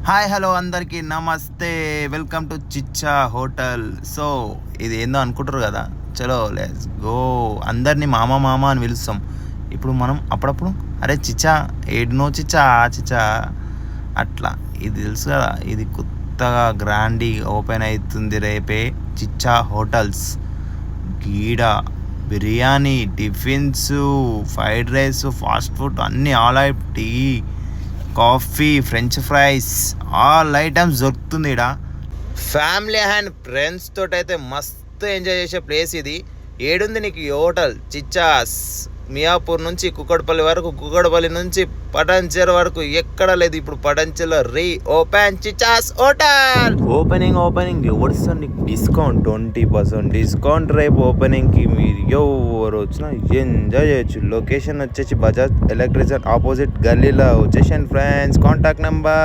Hi hello అందరికీ నమస్తే, welcome to చిచ్చా hotel. So ఇది ఏందో అనుకుంటారు కదా, చలో లెట్స్ గో. అందరినీ మామ మామ అని పిలుస్తాం. ఇప్పుడు మనం అప్పుడప్పుడు అరే చిచ్చా ఏడునో చిచ్చా చిచ్చా అట్లా. ఇది తెలుసు కదా, ఇది కొత్తగా గ్రాండీ ఓపెన్ అవుతుంది రేపే, చిచ్చా హోటల్స్. గీడ biryani, tiffins, fried rice, fast food అన్నీ, all item, tea, coffee, french fries, all items దొరుకుతుంది ఇక్కడ. ఫ్యామిలీ అండ్ ఫ్రెండ్స్ తోటి అయితే మస్తు ఎంజాయ్ చేసే ప్లేస్ ఇది. ఏడుంది నీకు ఈ హోటల్ చిచ్చాస్. మియాపూర్ నుంచి కుక్కడపల్లి వరకు, కుక్కడపల్లి నుంచి పటాన్చెరు వరకు ఎక్కడ లేదు. ఇప్పుడు పటాన్చెరులో ఓపెన్ చిచ్చాస్ హోటల్. ఓపెనింగ్ ఎవరిస్తారు నీకు డిస్కౌంట్, 20% డిస్కౌంట్. రేపు ఓపెనింగ్కి మీరు ఎవరు వచ్చినా ఎంజాయ్ చేయొచ్చు. లొకేషన్ వచ్చేసి బజాజ్ ఎలక్ట్రిసిటీ ఆపోజిట్ గల్లీలో వచ్చేసాను ఫ్రెండ్స్. Contact number